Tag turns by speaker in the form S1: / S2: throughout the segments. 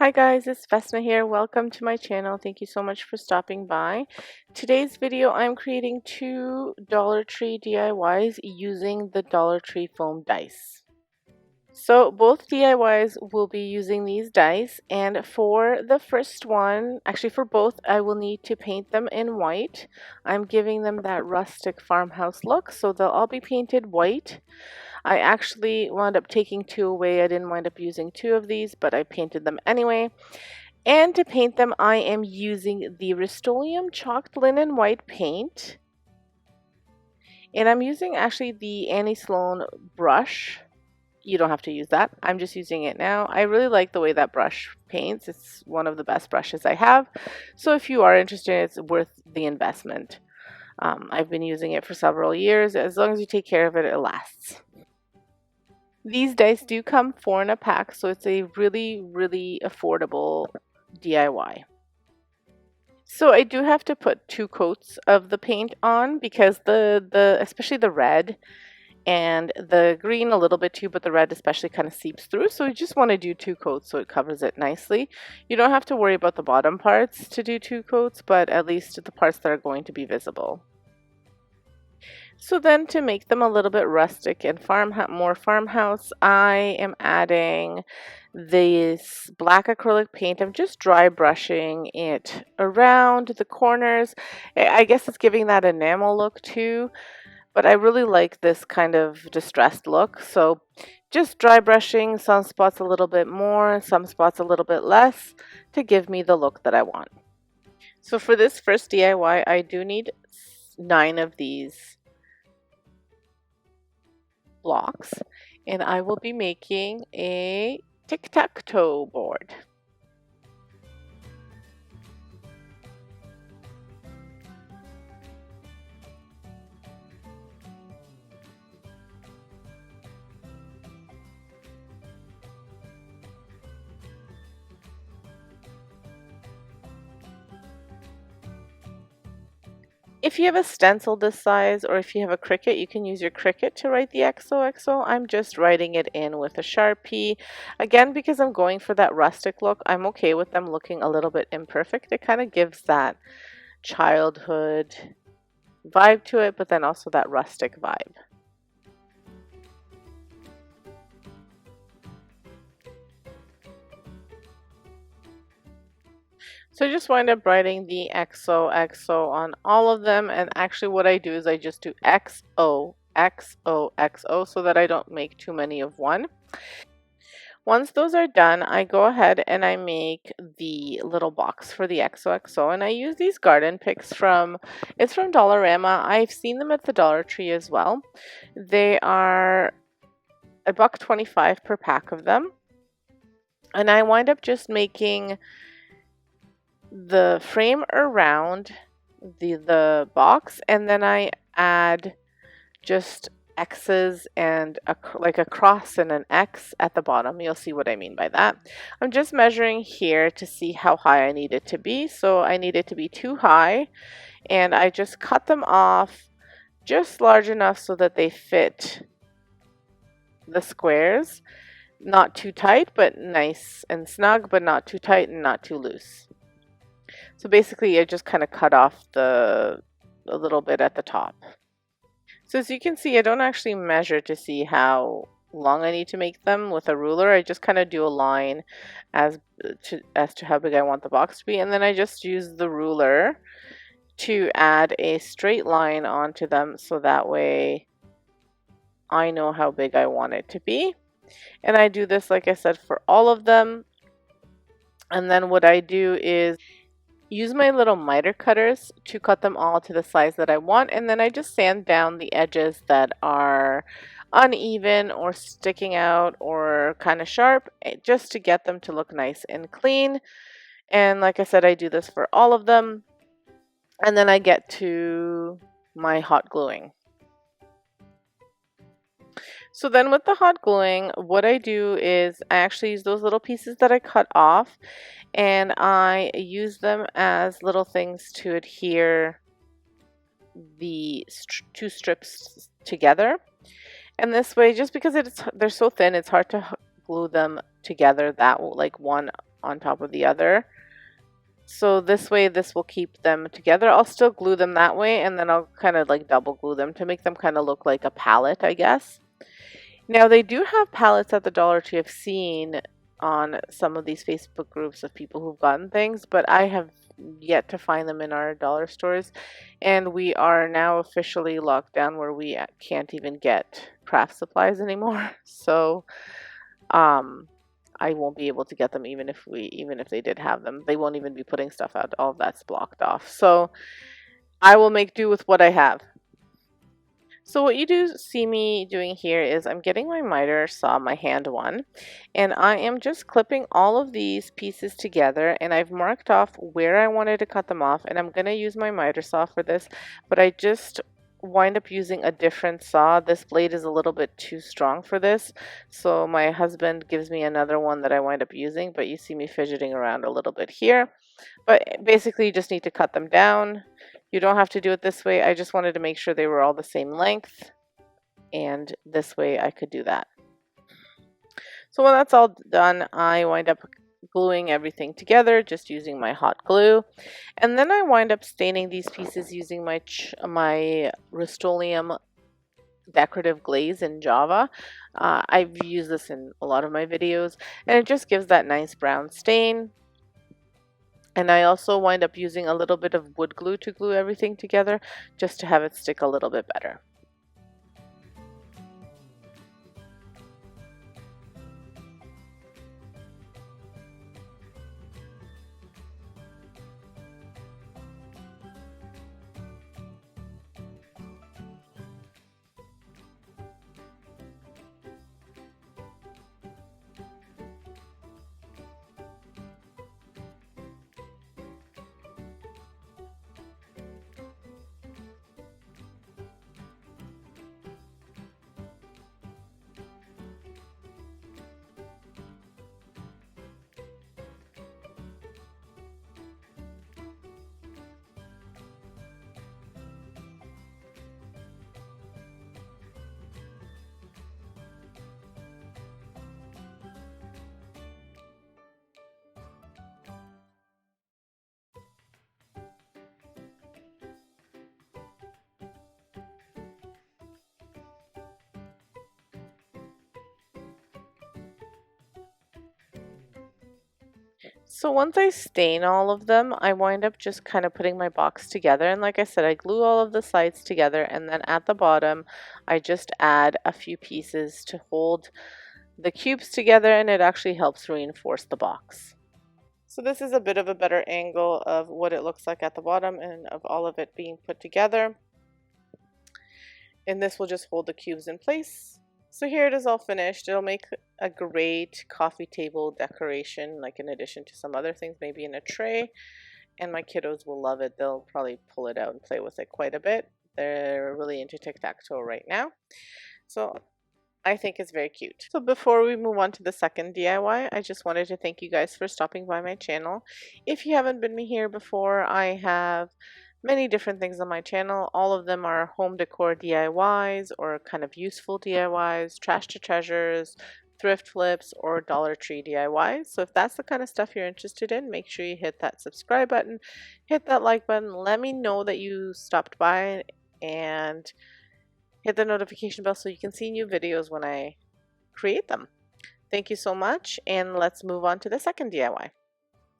S1: Hi guys, it's Vesna here. Welcome to my channel. Thank you so much for stopping by. Today's video, I'm creating two Dollar Tree DIYs using the Dollar Tree foam dice. So both DIYs will be using these dice, and for the first one, actually for both, I will need to paint them in white. I'm giving them that rustic farmhouse look, so they'll all be painted white. I actually wound up taking two away. I didn't wind up using two of these, but I painted them anyway. And to paint them, I am using the Rust-Oleum Chalked Linen White paint. And I'm using actually the Annie Sloan brush. You don't have to use that. I'm just using it now. I really like the way that brush paints. It's one of the best brushes I have. So if you are interested, it's worth the investment. I've been using it for several years. As long as you take care of it, it lasts. These dice do come 4 in a pack, so it's a really affordable DIY. So I do have to put 2 coats of the paint on because especially the red and the green a little bit too, but the red especially kind of seeps through. So you just want to do 2 coats so it covers it nicely. You don't have to worry about the bottom parts to do 2 coats, but at least the parts that are going to be visible. So then to make them a little bit rustic and more farmhouse, I am adding this black acrylic paint. I'm just dry brushing it around the corners. I guess it's giving that enamel look too, but I really like this kind of distressed look. So just dry brushing some spots a little bit more, some spots a little bit less to give me the look that I want. So for this first DIY, I do need 9 of these blocks, and I will be making a tic-tac-toe board. If you have a stencil this size, or if you have a Cricut, you can use your Cricut to write the XOXO. I'm just writing it in with a Sharpie. Again, because I'm going for that rustic look, I'm okay with them looking a little bit imperfect. It kind of gives that childhood vibe to it, but then also that rustic vibe. So I just wind up writing the XOXO on all of them, and actually what I do is I just do XOXOXO so that I don't make too many of one. Once those are done, I go ahead and I make the little box for the XOXO, and I use these garden picks it's from Dollarama. I've seen them at the Dollar Tree as well. They are $1.25 per pack of them, and I wind up just making the frame around the box, and then I add just X's and like a cross and an X at the bottom. You'll see what I mean by that. I'm just measuring here to see how high I need it to be. So I need it to be too high, and I just cut them off just large enough so that they fit the squares. Not too tight, but nice and snug, but not too tight and not too loose. So basically I just kind of cut off a little bit at the top. So as you can see, I don't actually measure to see how long I need to make them with a ruler. I just kind of do a line as to how big I want the box to be, and then I just use the ruler to add a straight line onto them so that way I know how big I want it to be. And I do this, like I said, for all of them. And then what I do is use my little miter cutters to cut them all to the size that I want, and then I just sand down the edges that are uneven or sticking out or kind of sharp, just to get them to look nice and clean. And like I said, I do this for all of them, and then I get to my hot gluing. So then with the hot gluing, what I do is I actually use those little pieces that I cut off, and I use them as little things to adhere the 2 strips together. And this way, just because they're so thin, it's hard to glue them together that like one on top of the other. So this way, this will keep them together. I'll still glue them that way, and then I'll kind of like double glue them to make them kind of look like a palette, I guess. Now they do have palettes at the Dollar Tree. I've seen on some of these Facebook groups of people who've gotten things, but I have yet to find them in our dollar stores. And we are now officially locked down where we can't even get craft supplies anymore. So I won't be able to get them even if they did have them. They won't even be putting stuff out. All of that's blocked off. So I will make do with what I have. So what you do see me doing here is I'm getting my miter saw, my hand one, and I am just clipping all of these pieces together, and I've marked off where I wanted to cut them off, and I'm going to use my miter saw for this, but I just wind up using a different saw. This blade is a little bit too strong for this, so my husband gives me another one that I wind up using, but you see me fidgeting around a little bit here. But basically you just need to cut them down. You don't have to do it this way. I just wanted to make sure they were all the same length, and this way I could do that. So when that's all done, I wind up gluing everything together just using my hot glue, and then I wind up staining these pieces using my Rust-Oleum decorative glaze in Java. I've used this in a lot of my videos, and it just gives that nice brown stain. And I also wind up using a little bit of wood glue to glue everything together just to have it stick a little bit better. So once I stain all of them, I wind up just kind of putting my box together. And like I said, I glue all of the sides together, and then at the bottom, I just add a few pieces to hold the cubes together, and it actually helps reinforce the box. So this is a bit of a better angle of what it looks like at the bottom and of all of it being put together. And this will just hold the cubes in place. So here it is all finished. It'll make a great coffee table decoration, like in addition to some other things, maybe in a tray. And my kiddos will love it. They'll probably pull it out and play with it quite a bit. They're really into tic-tac-toe right now. So I think it's very cute. So before we move on to the second DIY, I just wanted to thank you guys for stopping by my channel. If you haven't been here before, I have many different things on my channel. All of them are home decor DIYs or kind of useful DIYs, trash to treasures, thrift flips, or Dollar Tree DIYs. So if that's the kind of stuff you're interested in, make sure you hit that subscribe button, hit that like button, let me know that you stopped by, and hit the notification bell so you can see new videos when I create them. Thank you so much, and let's move on to the second DIY.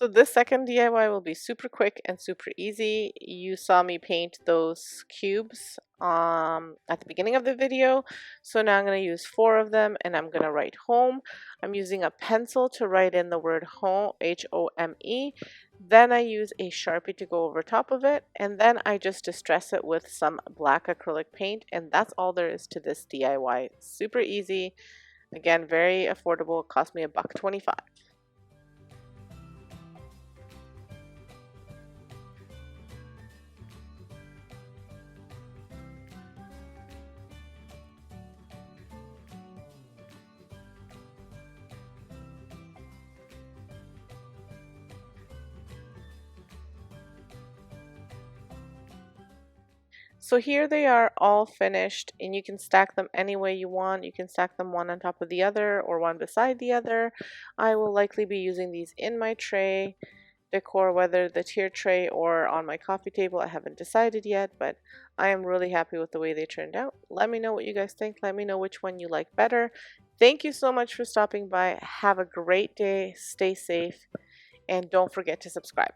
S1: So this second DIY will be super quick and super easy. You saw me paint those cubes at the beginning of the video. So now I'm going to use 4 of them, and I'm going to write home. I'm using a pencil to write in the word home, H-O-M-E. Then I use a Sharpie to go over top of it, and then I just distress it with some black acrylic paint, and that's all there is to this DIY. Super easy. Again, very affordable. It cost me $1.25. So here they are all finished, and you can stack them any way you want. You can stack them one on top of the other or one beside the other. I will likely be using these in my tray decor, whether the tier tray or on my coffee table. I haven't decided yet, but I am really happy with the way they turned out. Let me know what you guys think. Let me know which one you like better. Thank you so much for stopping by. Have a great day. Stay safe. And don't forget to subscribe.